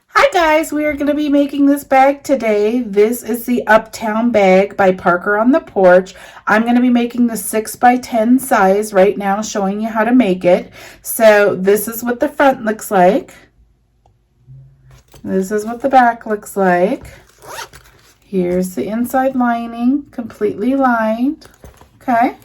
Hi guys, we are going to be making this bag today. This is the UPTOWN bag by Parker on the Porch. I'm going to be making the 6x10 size right now, showing you how to make it. So this is what the front looks like. This is what the back looks like. Here's the inside lining, completely lined. Okay.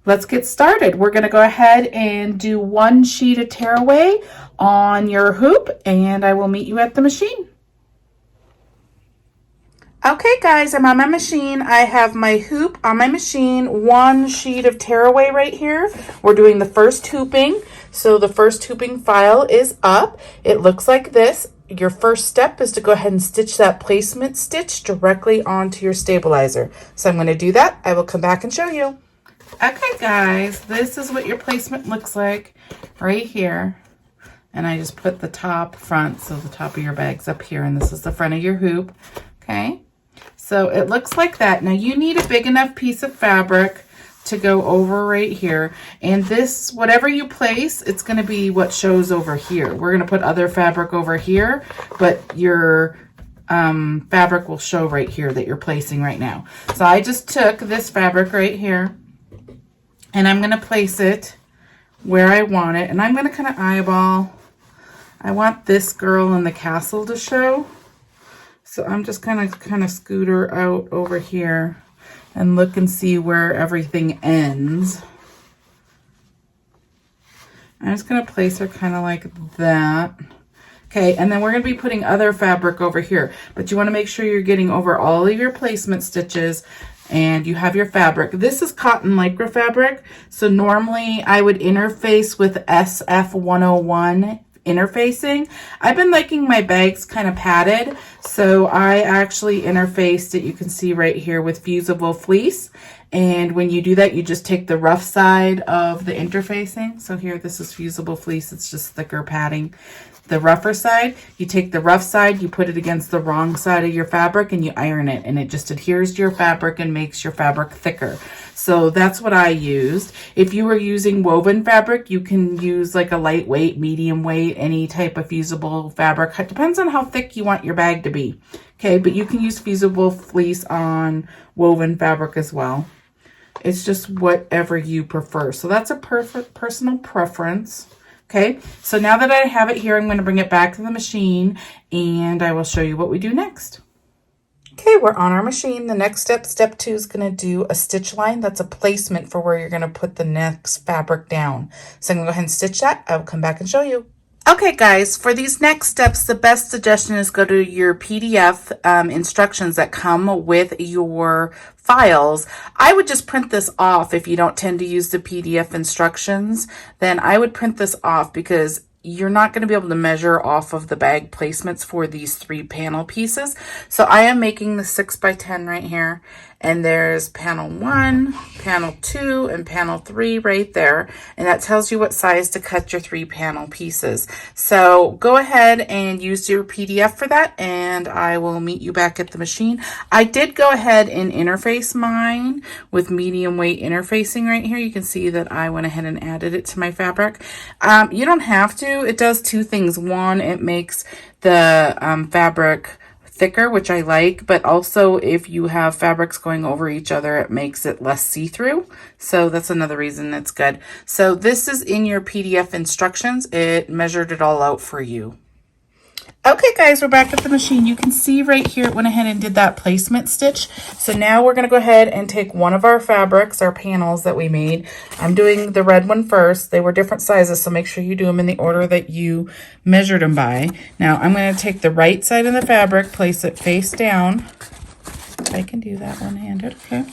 Let's get started. We're going to go ahead and do one sheet of tearaway on your hoop, and I will meet you at the machine. Okay guys, I'm on my machine. I have my hoop on my machine, one sheet of tearaway right here. We're doing the first hooping. So the first hooping file is up. It looks like this. Your first step is to go ahead and stitch that placement stitch directly onto your stabilizer. So I'm going to do that. I will come back and show you. Okay guys, this is what your placement looks like right here. And I just put the top front, so the top of your bag's up here, and this is the front of your hoop. Okay, so it looks like that. Now you need a big enough piece of fabric to go over right here. And this, whatever you place, it's going to be what shows over here. We're going to put other fabric over here, but your fabric will show right here that you're placing right now. So I just took this fabric right here, and I'm going to place it where I want it. And I'm going to kind of eyeball. I want this girl in the castle to show. So I'm just kind of scoot her out over here and look and see where everything ends. I'm just going to place her kind of like that. Okay, and then we're going to be putting other fabric over here. But you want to make sure you're getting over all of your placement stitches and you have your fabric. This is cotton lycra fabric, so normally I would interface with SF101 interfacing. I've been liking my bags kind of padded, so I actually interfaced it, you can see right here, with fusible fleece. And when you do that, you just take the rough side of the interfacing. So here, this is fusible fleece, it's just thicker padding. The rougher side, you take the rough side, you put it against the wrong side of your fabric and you iron it, and it just adheres to your fabric and makes your fabric thicker. So that's what I used. If you were using woven fabric, you can use like a lightweight, medium weight, any type of fusible fabric. It depends on how thick you want your bag to be. Okay, but you can use fusible fleece on woven fabric as well. It's just whatever you prefer. So that's a perfect personal preference. Okay, so now that I have it here, I'm going to bring it back to the machine and I will show you what we do next. Okay, we're on our machine. The next step, step 2, is going to do a stitch line. That's a placement for where you're going to put the next fabric down. So I'm going to go ahead and stitch that. I will come back and show you. Okay guys, for these next steps, the best suggestion is go to your PDF instructions that come with your files. I would just print this off. If you don't tend to use the PDF instructions, then I would print this off, because you're not going to be able to measure off of the bag placements for these 3 panel pieces. So I am making the 6x10 right here, and there's panel 1, panel 2, and panel 3 right there, and that tells you what size to cut your 3 panel pieces. So go ahead and use your PDF for that, and I will meet you back at the machine. I did go ahead and interface mine with medium weight interfacing right here. You can see that I went ahead and added it to my fabric. You don't have to. It does 2 things. One, it makes the fabric thicker, which I like, but also if you have fabrics going over each other, it makes it less see-through. So that's another reason it's good. So this is in your PDF instructions. It measured it all out for you. Okay guys, we're back at the machine. You can see right here it went ahead and did that placement stitch. So now we're going to go ahead and take one of our fabrics, our panels that we made. I'm doing the red one first. They were different sizes, so make sure you do them in the order that you measured them by. Now I'm going to take the right side of the fabric, place it face down. I can do that one-handed, okay.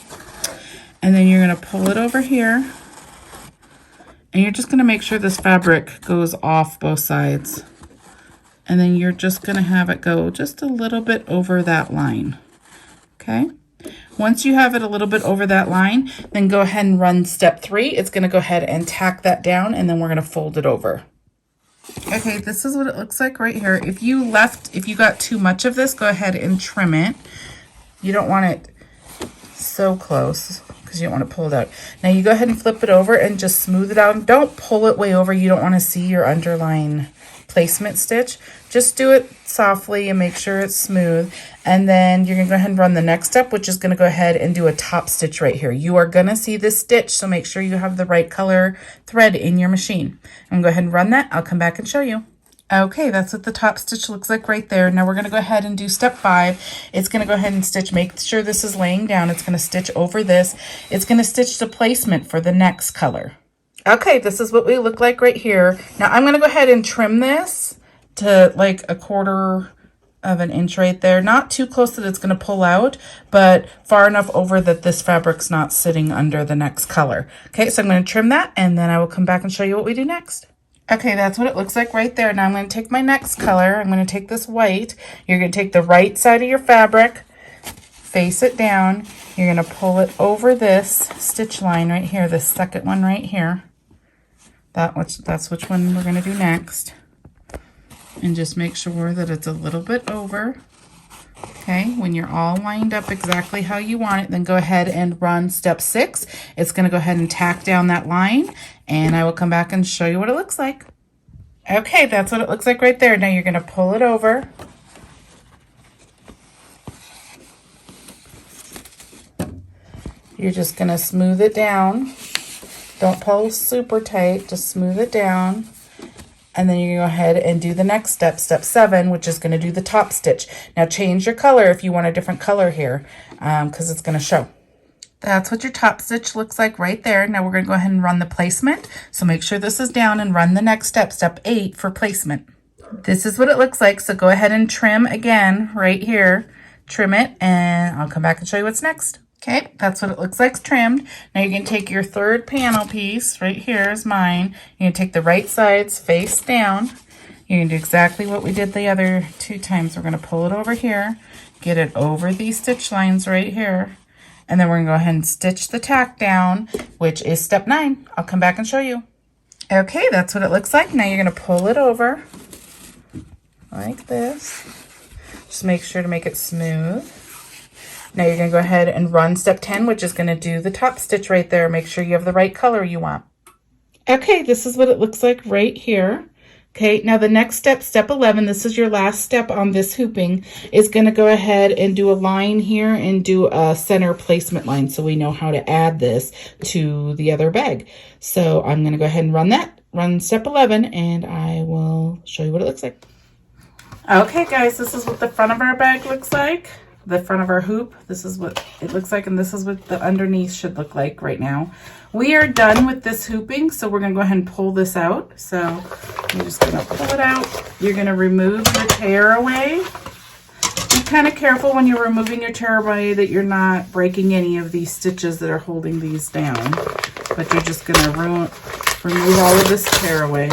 And then you're going to pull it over here. And you're just going to make sure this fabric goes off both sides. And then you're just going to have it go just a little bit over that line. Okay. Once you have it a little bit over that line, then go ahead and run step 3. It's going to go ahead and tack that down, and then we're going to fold it over. Okay, this is what it looks like right here. If you got too much of this, go ahead and trim it. You don't want it so close. because you don't want to pull it out. Now you go ahead and flip it over and just smooth it out. Don't pull it way over. You don't want to see your underline placement stitch. Just do it softly and make sure it's smooth. And then you're going to go ahead and run the next step, which is going to go ahead and do a top stitch right here. You are going to see this stitch, so make sure you have the right color thread in your machine. I'm going to go ahead and run that. I'll come back and show you. Okay, that's what the top stitch looks like right there. Now we're going to go ahead and do step 5. It's going to go ahead and stitch, make sure this is laying down. It's going to stitch over this. It's going to stitch the placement for the next color. Okay, this is what we look like right here. Now I'm going to go ahead and trim this to like 1/4 of an inch right there. Not too close that it's going to pull out, but far enough over that this fabric's not sitting under the next color. Okay, so I'm going to trim that, and then I will come back and show you what we do next. Okay, that's what it looks like right there. Now I'm going to take my next color. I'm going to take this white. You're going to take the right side of your fabric, face it down. You're going to pull it over this stitch line right here, this second one right here. That's which one we're going to do next. And just make sure that it's a little bit over. Okay, when you're all lined up exactly how you want it, then go ahead and run step 6. It's going to go ahead and tack down that line, and I will come back and show you what it looks like. Okay, that's what it looks like right there. Now you're going to pull it over. You're just going to smooth it down. Don't pull super tight, just smooth it down. And then you go ahead and do the next step, step 7, which is going to do the top stitch. Now change your color if you want a different color here, because it's going to show. That's what your top stitch looks like right there. Now we're going to go ahead and run the placement. So make sure this is down and run the next step, step 8 for placement. This is what it looks like. So go ahead and trim again right here. Trim it, and I'll come back and show you what's next. Okay, that's what it looks like trimmed. Now you're going to take your third panel piece, right here is mine. You're going to take the right sides face down. You're going to do exactly what we did the other 2 times. We're going to pull it over here, get it over these stitch lines right here, and then we're going to go ahead and stitch the tack down, which is step 9. I'll come back and show you. Okay, that's what it looks like. Now you're going to pull it over like this. Just make sure to make it smooth. Now you're going to go ahead and run step 10, which is going to do the top stitch right there. Make sure you have the right color you want. Okay, this is what it looks like right here. Okay, now the next step, step 11, this is your last step on this hooping, is going to go ahead and do a line here and do a center placement line so we know how to add this to the other bag. So I'm going to go ahead and run step 11, and I will show you what it looks like. Okay, guys, this is what the front of our bag looks like. The front of our hoop, this is what it looks like, and this is what the underneath should look like right now. We are done with this hooping, so we're going to go ahead and pull this out. So you're just going to pull it out. You're going to remove the tear away. Be kind of careful when you're removing your tear away that you're not breaking any of these stitches that are holding these down. But you're just going to remove all of this tear away.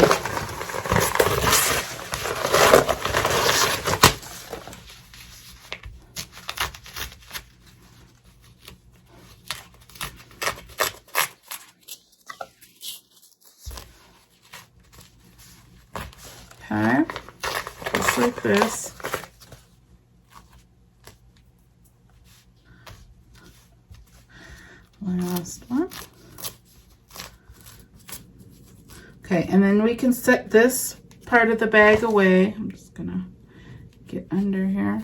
Okay, just like this. Last one. Okay, and then we can set this part of the bag away. I'm just gonna get under here.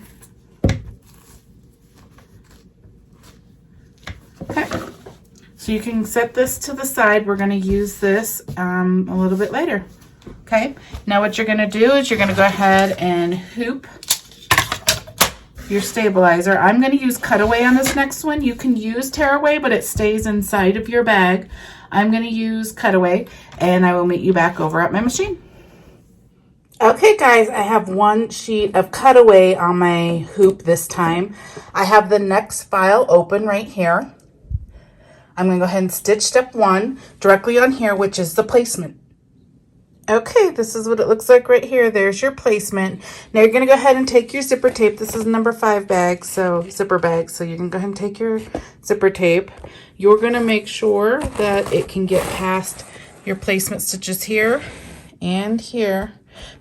Okay, so you can set this to the side. We're gonna use this a little bit later. Okay, now what you're going to do is you're going to go ahead and hoop your stabilizer. I'm going to use cutaway on this next one. You can use tearaway, but it stays inside of your bag. I'm going to use cutaway, and I will meet you back over at my machine. Okay, guys, I have 1 sheet of cutaway on my hoop this time. I have the next file open right here. I'm going to go ahead and stitch step 1 directly on here, which is the placement. Okay, this is what it looks like right here. There's your placement. Now you're going to go ahead and take your zipper tape. This is number 5 bag, so zipper bag. So you can go ahead and take your zipper tape. You're going to make sure that it can get past your placement stitches here and here.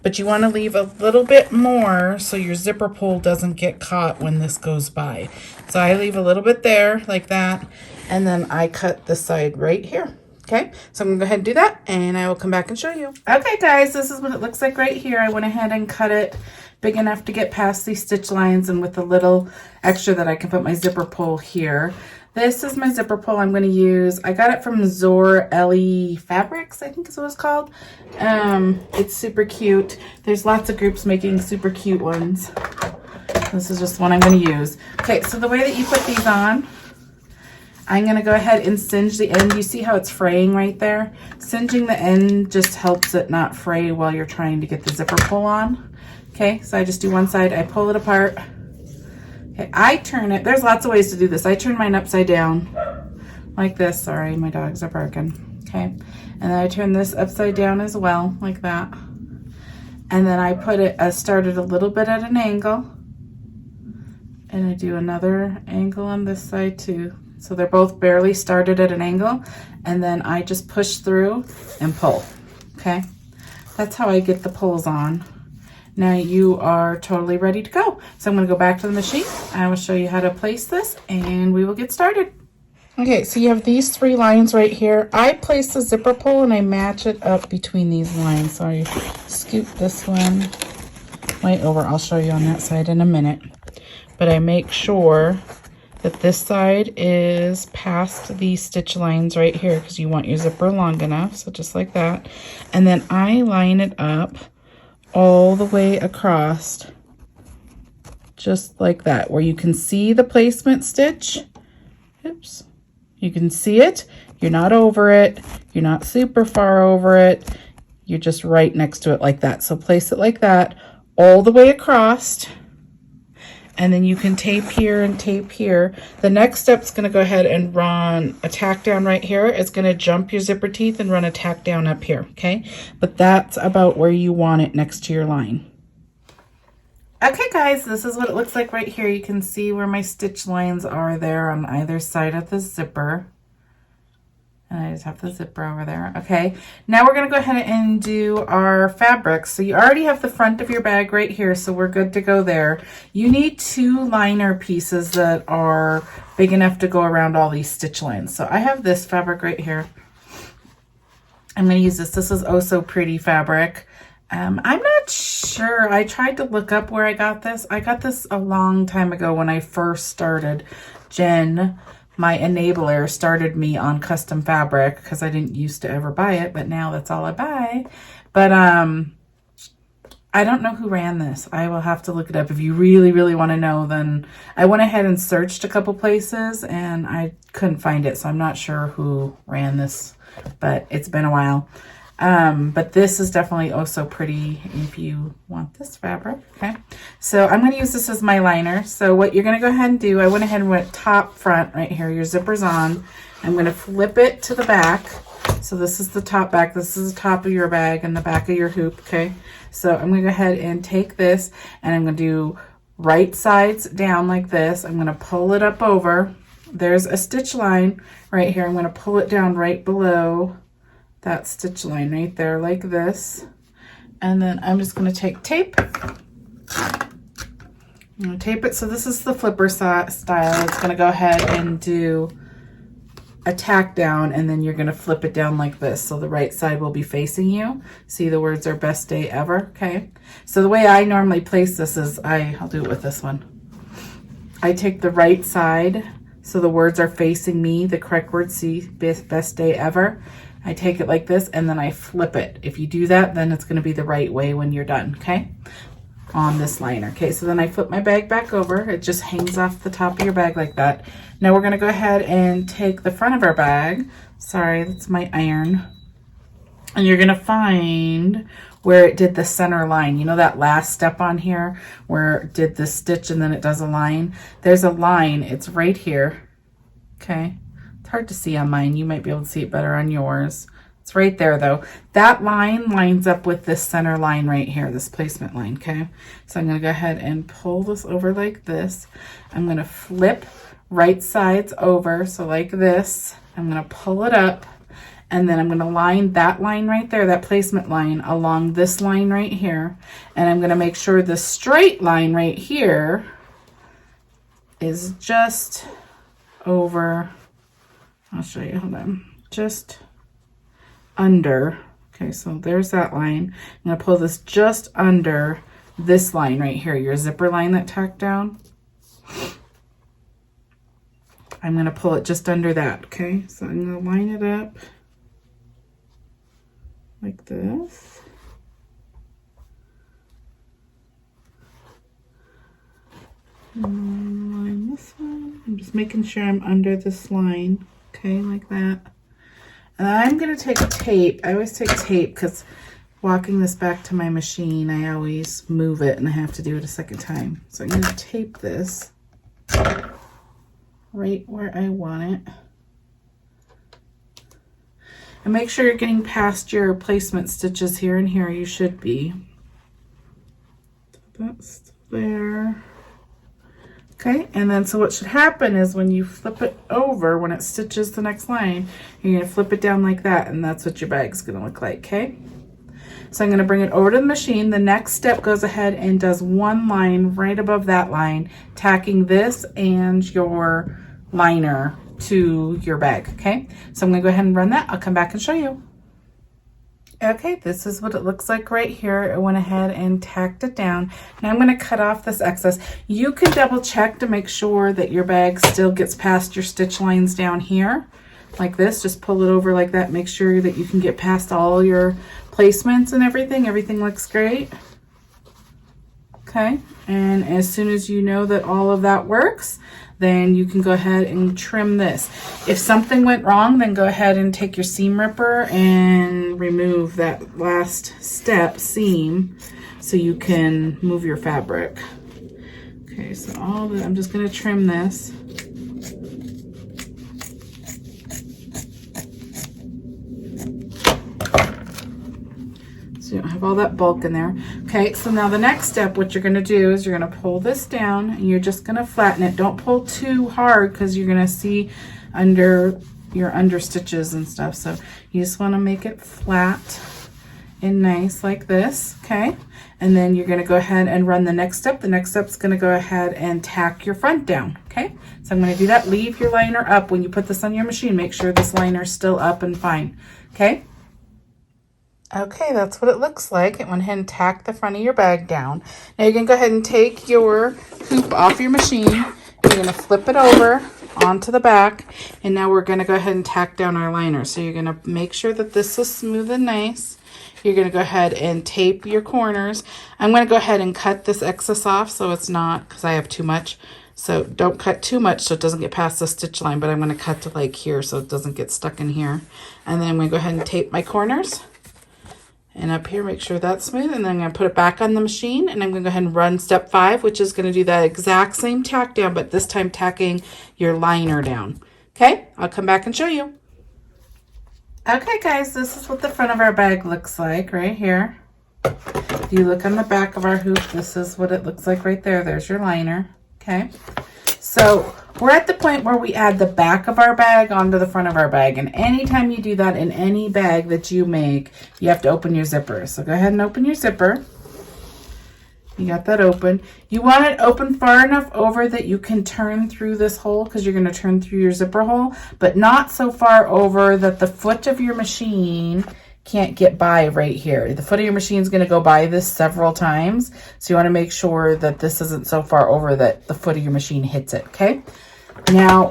But you want to leave a little bit more so your zipper pull doesn't get caught when this goes by. So I leave a little bit there like that. and then I cut this side right here. Okay, so I'm gonna go ahead and do that, and I will come back and show you. Okay guys, this is what it looks like right here. I went ahead and cut it big enough to get past these stitch lines, and with a little extra that I can put my zipper pull here. This is my zipper pull I'm gonna use. I got it from Zor Ellie Fabrics, I think is what it's called. It's super cute. There's lots of groups making super cute ones. This is just one I'm gonna use. Okay, so the way that you put these on, I'm gonna go ahead and singe the end. You see how it's fraying right there? Singeing the end just helps it not fray while you're trying to get the zipper pull on. Okay, so I just do one side, I pull it apart. Okay, I turn it, there's lots of ways to do this. I turn mine upside down like this. Sorry, my dogs are barking. Okay, and then I turn this upside down as well, like that. And then I put it, I started a little bit at an angle. And I do another angle on this side too. So they're both barely started at an angle, and then I just push through and pull, okay? That's how I get the pulls on. Now you are totally ready to go. So I'm gonna go back to the machine. I will show you how to place this, and we will get started. Okay, so you have these 3 lines right here. I place the zipper pull and I match it up between these lines. So I scoop this one way over. I'll show you on that side in a minute. But I make sure that this side is past these stitch lines right here, because you want your zipper long enough, so just like that. And then I line it up all the way across, just like that, where you can see the placement stitch. Oops. You can see it. You're not over it. You're not super far over it. You're just right next to it like that. So place it like that all the way across. And then you can tape here and tape here. The next step is going to go ahead and run a tack down right here. It's going to jump your zipper teeth and run a tack down up here, okay? But that's about where you want it next to your line. Okay guys, this is what it looks like right here. You can see where my stitch lines are there on either side of the zipper. And I just have the zipper over there. Okay, now we're going to go ahead and do our fabrics. So you already have the front of your bag right here, so we're good to go there. You need 2 liner pieces that are big enough to go around all these stitch lines. So I have this fabric right here. I'm going to use this. This is Oh So Pretty fabric. I'm not sure. I tried to look up where I got this. I got this a long time ago when I first started. Jen, my enabler, started me on custom fabric because I didn't used to ever buy it, but now that's all I buy. But I don't know who ran this. I will have to look it up. If you really, really want to know, then I went ahead and searched a couple places and I couldn't find it. So I'm not sure who ran this, but it's been a while. But this is definitely Oh So Pretty if you want this fabric, okay? So I'm going to use this as my liner. So what you're going to go ahead and do, I went ahead and went top front right here. Your zipper's on. I'm going to flip it to the back. So this is the top back. This is the top of your bag and the back of your hoop, okay? So I'm going to go ahead and take this and I'm going to do right sides down like this. I'm going to pull it up over. There's a stitch line right here. I'm going to pull it down right below that stitch line right there like this. And then I'm just going to take tape. I'm going to tape it. So this is the flipper style. It's going to go ahead and do a tack down, and then you're going to flip it down like this. So the right side will be facing you. See, the words are best day ever. Okay. So the way I normally place this is I'll do it with this one. I take the right side. So the words are facing me, the correct word, see, best day ever. I take it like this and then I flip it. If you do that, then it's going to be the right way when you're done, okay? On this liner. Okay, so then I flip my bag back over. It just hangs off the top of your bag like that. Now we're going to go ahead and take the front of our bag. Sorry, that's my iron. And you're going to find where it did the center line. You know that last step on here where it did the stitch and then it does a line? There's a line. It's right here. Okay. It's hard to see on mine. You might be able to see it better on yours. It's right there though. That line lines up with this center line right here, this placement line, okay? So I'm gonna go ahead and pull this over like this. I'm gonna flip right sides over, so like this. I'm gonna pull it up and then I'm gonna line that line right there, that placement line, along this line right here. And I'm gonna make sure the straight line right here is just over I'll show you, hold on. Just under. Okay, so there's that line. I'm gonna pull this just under this line right here, your zipper line that tacked down. I'm gonna pull it just under that, okay? So I'm gonna line it up like this. And line this one. I'm just making sure I'm under this line, okay, like that. And I'm gonna take tape. I always take tape because walking this back to my machine, I always move it and I have to do it a second time. So I'm gonna tape this right where I want it. And make sure you're getting past your placement stitches here and here. You should be. That's there. Okay, and then so what should happen is when you flip it over, when it stitches the next line, you're gonna flip it down like that, and that's what your bag's gonna look like, okay? So I'm gonna bring it over to the machine. The next step goes ahead and does one line right above that line, tacking this and your liner to your bag, okay? So I'm gonna go ahead and run that. I'll come back and show you. Okay, this is what it looks like right here. I went ahead and tacked it down. Now I'm gonna cut off this excess. You can double check to make sure that your bag still gets past your stitch lines down here, like this. Just pull it over like that. Make sure that you can get past all your placements and everything. Everything looks great. Okay, and as soon as you know that all of that works, then you can go ahead and trim this. If something went wrong, then go ahead and take your seam ripper and remove that last step seam so you can move your fabric. Okay, so all that, I'm just gonna trim this. So you don't have all that bulk in there. Okay, so now the next step, what you're gonna do is you're gonna pull this down and you're just gonna flatten it. Don't pull too hard because you're gonna see under your under stitches and stuff. So you just wanna make it flat and nice like this, okay? And then you're gonna go ahead and run the next step. The next step's gonna go ahead and tack your front down, okay? So I'm gonna do that. Leave your liner up. When you put this on your machine, make sure this liner's still up and fine, okay? Okay, that's what it looks like. It went ahead and tacked the front of your bag down. Now you're gonna go ahead and take your hoop off your machine. You're gonna flip it over onto the back, and now we're gonna go ahead and tack down our liner. So you're gonna make sure that this is smooth and nice. You're gonna go ahead and tape your corners. I'm gonna go ahead and cut this excess off so it's not, because I have too much. So don't cut too much so it doesn't get past the stitch line, but I'm gonna cut to like here so it doesn't get stuck in here. And then I'm gonna go ahead and tape my corners. And up here, make sure that's smooth. And then I'm gonna put it back on the machine, and I'm gonna go ahead and run step 5, which is gonna do that exact same tack down, but this time tacking your liner down. Okay, I'll come back and show you. Okay guys, this is what the front of our bag looks like right here. If you look on the back of our hoop, this is what it looks like right there. There's your liner, okay? So we're at the point where we add the back of our bag onto the front of our bag. And anytime you do that in any bag that you make, you have to open your zipper. So go ahead and open your zipper. You got that open. You want it open far enough over that you can turn through this hole, because you're going to turn through your zipper hole, but not so far over that the foot of your machine can't get by right here. The foot of your machine is going to go by this several times. So you want to make sure that this isn't so far over that the foot of your machine hits it, okay? Now,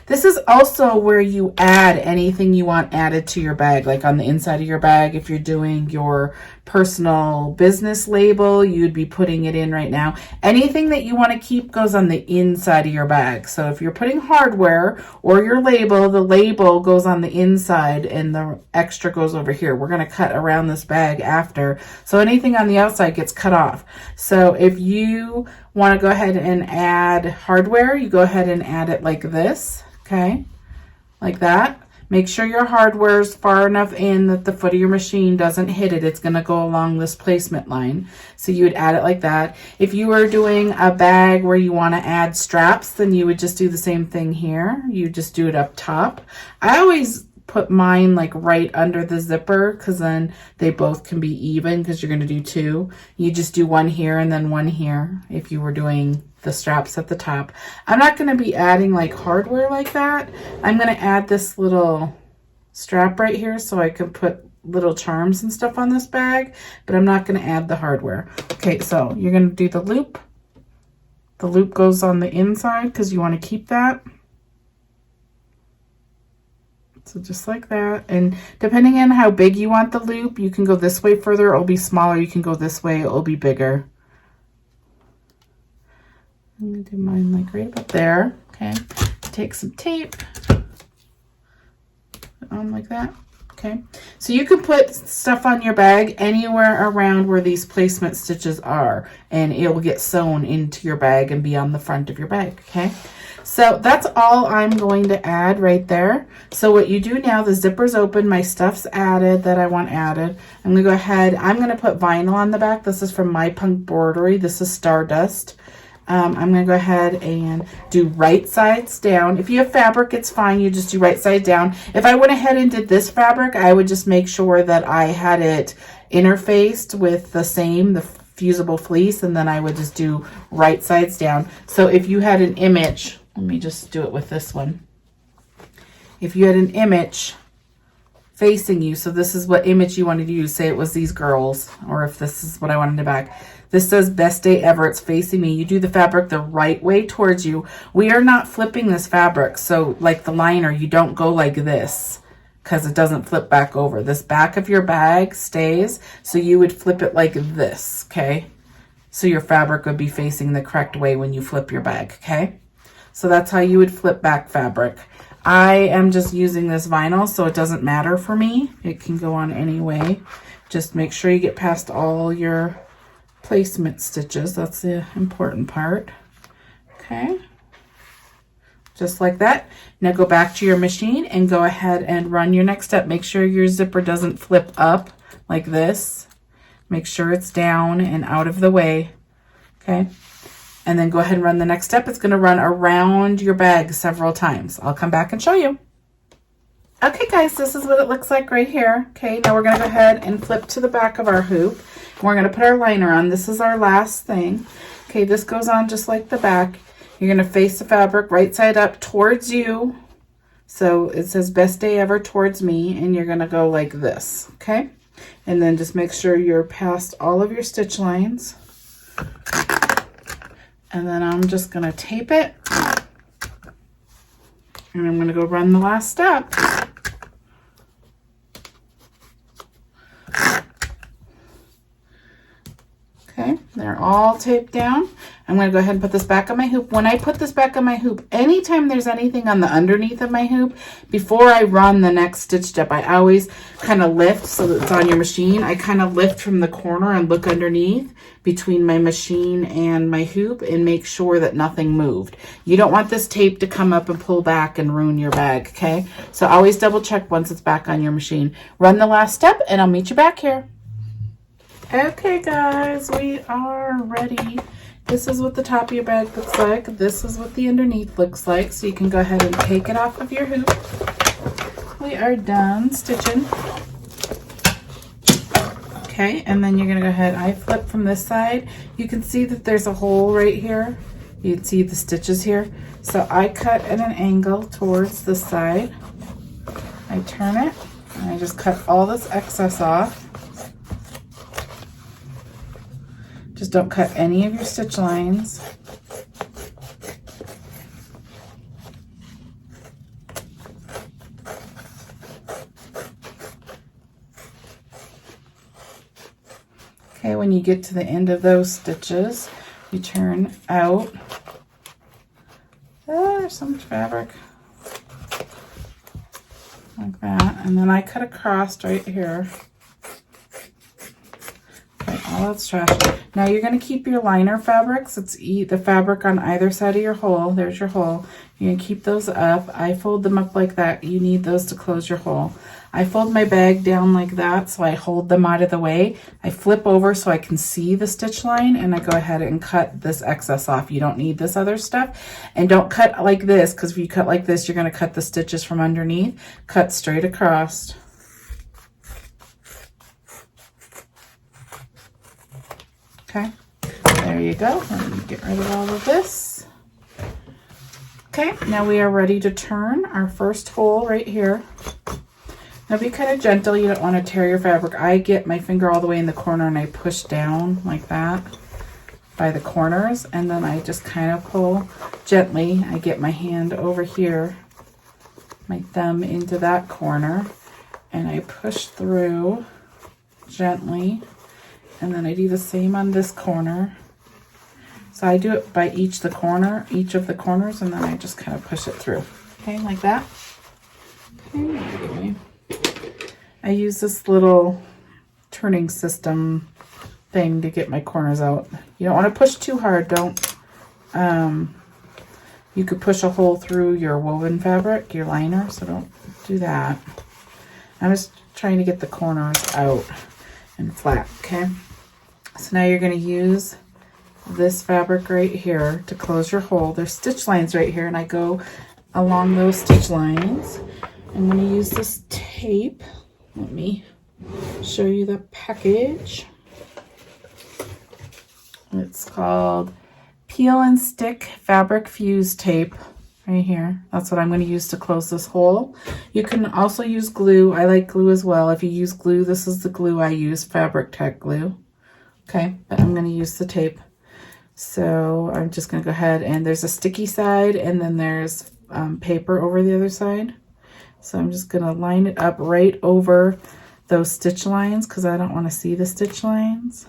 this is also where you add anything you want added to your bag, like on the inside of your bag. If you're doing your personal business label, you'd be putting it in right now. Anything that you want to keep goes on the inside of your bag. So if you're putting hardware or your label, the label goes on the inside and the extra goes over here. We're going to cut around this bag after. So anything on the outside gets cut off. So if you want to go ahead and add hardware, you go ahead and add it like this, okay? Like that. Make sure your hardware is far enough in that the foot of your machine doesn't hit it. It's going to go along this placement line. So you would add it like that. If you were doing a bag where you want to add straps, then you would just do the same thing here. You just do it up top. I always put mine like right under the zipper, because then they both can be even, because you're going to do two. You just do one here and then one here if you were doing the straps at the top. I'm not going to be adding like hardware like that. I'm going to add this little strap right here so I can put little charms and stuff on this bag, but I'm not going to add the hardware. Okay, so you're going to do the loop. The loop goes on the inside because you want to keep that. So just like that. And depending on how big you want the loop, you can go this way further, it'll be smaller. You can go this way, it'll be bigger. I'm going to do mine like right up there. Okay, take some tape on like that. Okay, so you can put stuff on your bag anywhere around where these placement stitches are, and it will get sewn into your bag and be on the front of your bag. Okay, so that's all I'm going to add right there. So what you do now, the zipper's open, my stuff's added that I want added. I'm gonna go ahead, I'm gonna put vinyl on the back. This is from my PUNKBROIDERY. This is Stardust. I'm going to go ahead and do right sides down. If you have fabric, it's fine. You just do right side down. If I went ahead and did this fabric, I would just make sure that I had it interfaced with the fusible fleece, and then I would just do right sides down. So if you had an image, let me just do it with this one. If you had an image facing you, so this is what image you wanted to use, say it was these girls, or if this is what I wanted to back. This says best day ever, it's facing me. You do the fabric the right way towards you. We are not flipping this fabric, so like the liner, you don't go like this because it doesn't flip back over. This back of your bag stays, so you would flip it like this, okay? So your fabric would be facing the correct way when you flip your bag, okay? So that's how you would flip back fabric. I am just using this vinyl, so it doesn't matter for me. It can go on any way. Just make sure you get past all your placement stitches. That's the important part. Okay, just like that. Now go back to your machine and go ahead and run your next step. Make sure your zipper doesn't flip up like this. Make sure it's down and out of the way. Okay, and then go ahead and run the next step. It's going to run around your bag several times. I'll come back and show you. Okay guys, this is what it looks like right here. Okay, now we're going to go ahead and flip to the back of our hoop. We're going to put our liner on. This is our last thing. Okay, this goes on just like the back. You're going to face the fabric right side up towards you. So it says best day ever towards me, and you're going to go like this. Okay, and then just make sure you're past all of your stitch lines. And then I'm just going to tape it. And I'm going to go run the last step. Okay, they're all taped down. I'm going to go ahead and put this back on my hoop. When I put this back on my hoop, anytime there's anything on the underneath of my hoop, before I run the next stitch step, I always kind of lift so that it's on your machine. I kind of lift from the corner and look underneath between my machine and my hoop and make sure that nothing moved. You don't want this tape to come up and pull back and ruin your bag, okay? So always double check once it's back on your machine. Run the last step and I'll meet you back here. Okay guys, we are ready. This is what the top of your bag looks like. This is what the underneath looks like. So you can go ahead and take it off of your hoop. We are done stitching. Okay, and then you're gonna go ahead, I flip from this side. You can see that there's a hole right here. You can see the stitches here. So I cut at an angle towards this side. I turn it, and I just cut all this excess off. Just don't cut any of your stitch lines. Okay, when you get to the end of those stitches, you turn out. Oh, there's so much fabric. Like that. And then I cut across right here. Okay, all that's trash. Now you're going to keep your liner fabrics. It's the fabric on either side of your hole. There's your hole. You're going to keep those up. I fold them up like that. You need those to close your hole. I fold my bag down like that so I hold them out of the way. I flip over so I can see the stitch line, and I go ahead and cut this excess off. You don't need this other stuff. And don't cut like this, because if you cut like this, you're going to cut the stitches from underneath. Cut straight across. Okay, there you go. Let me get rid of all of this. Okay, now we are ready to turn our first hole right here. Now be kind of gentle, you don't want to tear your fabric. I get my finger all the way in the corner and I push down like that by the corners, and then I just kind of pull gently. I get my hand over here, my thumb into that corner, and I push through gently, and then I do the same on this corner. So I do it by each of the corners, and then I just kind of push it through. Okay, like that. Okay. I use this little turning system thing to get my corners out. You don't want to push too hard. Don't. You could push a hole through your woven fabric, your liner, so don't do that. I'm just trying to get the corners out and flat, okay? So now you're going to use this fabric right here to close your hole. There's stitch lines right here, and I go along those stitch lines. I'm going to use this tape. Let me show you the package. It's called Peel and Stick Fabric Fuse Tape right here. That's what I'm going to use to close this hole. You can also use glue. I like glue as well. If you use glue, this is the glue I use, Fabric Tack glue. Okay, but I'm going to use the tape. So I'm just going to go ahead, and there's a sticky side, and then there's paper over the other side. So I'm just going to line it up right over those stitch lines because I don't want to see the stitch lines.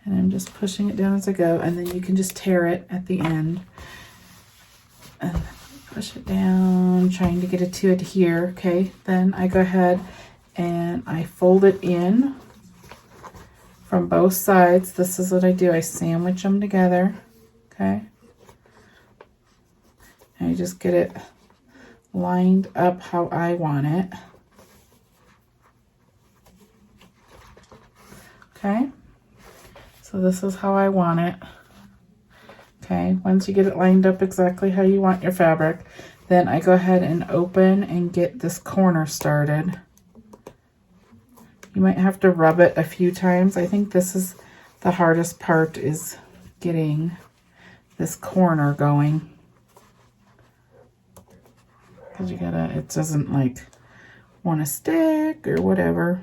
And I'm just pushing it down as I go, and then you can just tear it at the end. And push it down, trying to get it to adhere. Okay, then I go ahead and I fold it in from both sides. This is what I do. I sandwich them together, okay? And I just get it lined up how I want it. Okay, so this is how I want it. Okay, once you get it lined up exactly how you want your fabric, then I go ahead and open and get this corner started. You might have to rub it a few times. I think this is the hardest part, is getting this corner going. Because you gotta, it doesn't like want to stick or whatever.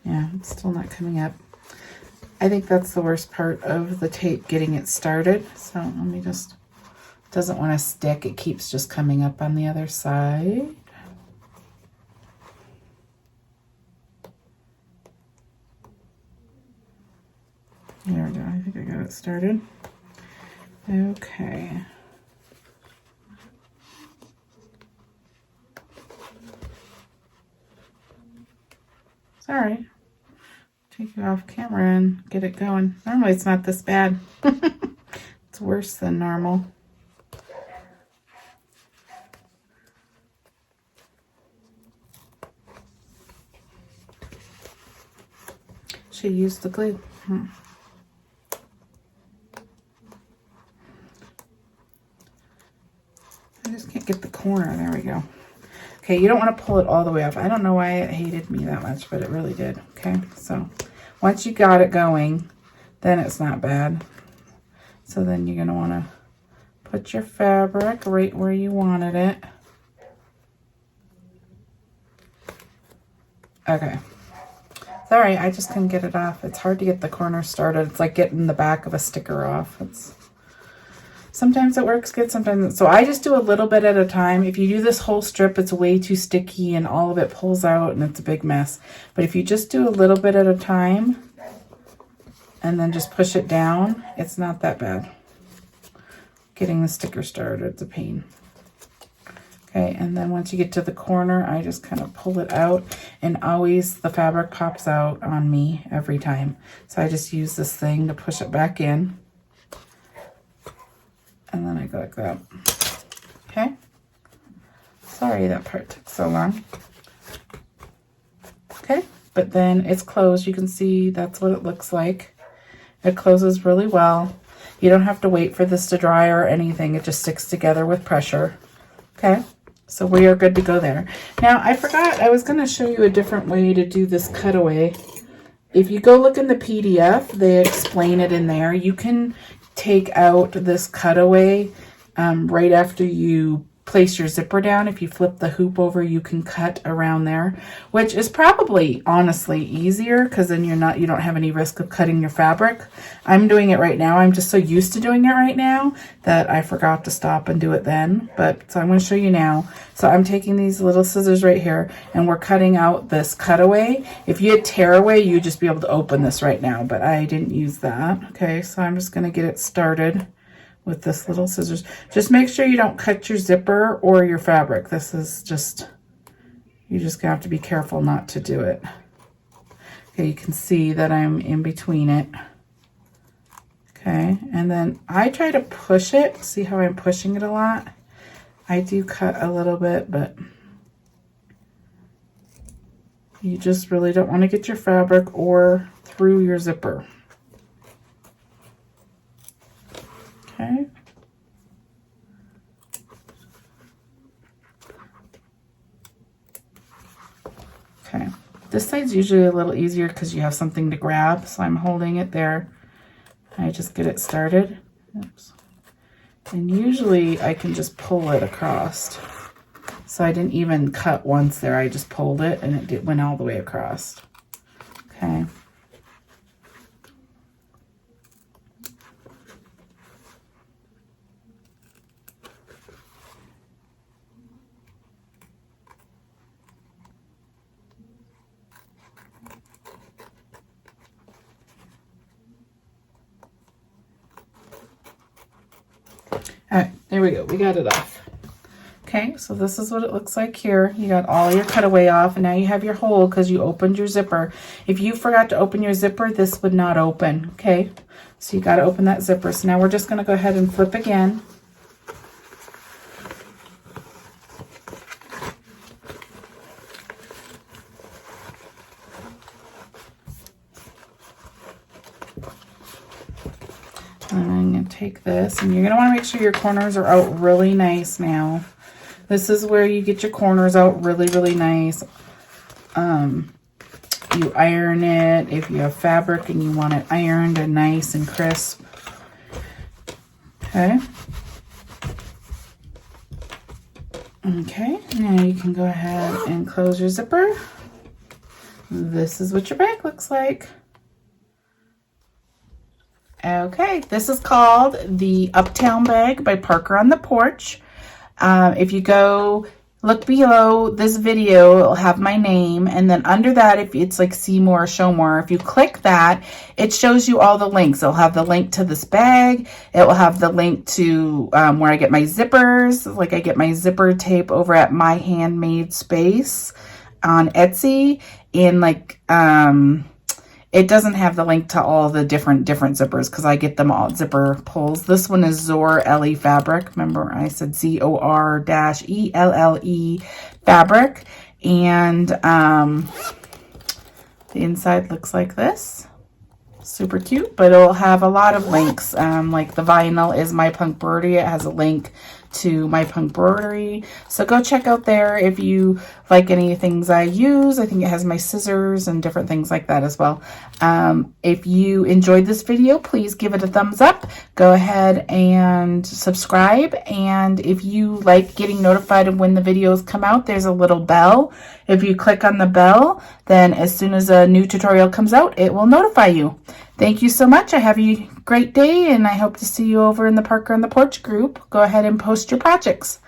Yeah, it's still not coming up. I think that's the worst part of the tape, getting it started. So let me just, it doesn't want to stick. It keeps just coming up on the other side. There we go. I think I got it started. Okay. It's all right. Take you off camera and get it going. Normally it's not this bad. It's worse than normal. Should use the glue. I just can't get the corner. There we go. Okay, you don't want to pull it all the way up. I don't know why it hated me that much, but it really did. Okay, so once you got it going, then it's not bad. So then you're going to want to put your fabric right where you wanted it. Okay. Sorry, I just couldn't get it off. It's hard to get the corner started. It's like getting the back of a sticker off. Sometimes it works good, sometimes. So I just do a little bit at a time. If you do this whole strip, it's way too sticky and all of it pulls out and it's a big mess. But if you just do a little bit at a time and then just push it down, it's not that bad. Getting the sticker started, it's a pain. Okay, and then once you get to the corner, I just kind of pull it out, and always the fabric pops out on me every time. So I just use this thing to push it back in. and then I go like that. Okay. Sorry that part took so long. Okay, but then it's closed. You can see that's what it looks like. It closes really well. You don't have to wait for this to dry or anything. It just sticks together with pressure. Okay, so we are good to go there. Now, I forgot, I was going to show you a different way to do this cutaway. If you go look in the PDF, they explain it in there. You can take out this cutaway right after you place your zipper down. If you flip the hoop over, you can cut around there, which is probably honestly easier because then you don't have any risk of cutting your fabric. I'm doing it right now. I'm just so used to doing it right now that I forgot to stop and do it then. But so I'm going to show you now. So I'm taking these little scissors right here and we're cutting out this cutaway. If you had tearaway, you'd just be able to open this right now, but I didn't use that. Okay, so I'm just going to get it started with this little scissors. Just make sure you don't cut your zipper or your fabric. This is just, you just have to be careful not to do it. Okay, you can see that I'm in between it. Okay, and then I try to push it. See how I'm pushing it a lot? I do cut a little bit, but you just really don't want to get your fabric or through your zipper. Okay. Okay. This side's usually a little easier because you have something to grab, so I'm holding it there. I just get it started. Oops. And usually I can just pull it across. So I didn't even cut once there. I just pulled it and it went all the way across. Okay. All right, there we go. We got it off. Okay, so this is what it looks like here. You got all your cutaway off, and now you have your hole because you opened your zipper. If you forgot to open your zipper, this would not open. Okay, so you got to open that zipper. So now we're just going to go ahead and flip again. And I'm going to take this, and you're going to want to make sure your corners are out really nice now. This is where you get your corners out really, really nice. You iron it if you have fabric and you want it ironed and nice and crisp. Okay. Okay, now you can go ahead and close your zipper. This is what your bag looks like. Okay, this is called the UPTOWN bag by Parker on the Porch. If you go look below this video, it'll have my name, and then under that, if it's like see more or show more, if you click that, it shows you all the links. It'll have the link to this bag. It will have the link to where I get my zippers. Like I get my zipper tape over at My Handmade Space on Etsy, and like it doesn't have the link to all the different zippers because I get them all zipper pulls. This one is Zor LE fabric. Remember I said ZOR-ELLE fabric. And the inside looks like this. Super cute, but it'll have a lot of links. Like the vinyl is my PUNKBROIDERY. It has a link to my PUNKBROIDERY. So go check out there if you like any things I use. I think it has my scissors and different things like that as well. If you enjoyed this video, please give it a thumbs up. Go ahead and subscribe. And if you like getting notified of when the videos come out, there's a little bell. If you click on the bell, then as soon as a new tutorial comes out, it will notify you. Thank you so much. I have a great day, and I hope to see you over in the Parker on the Porch group. Go ahead and post your projects.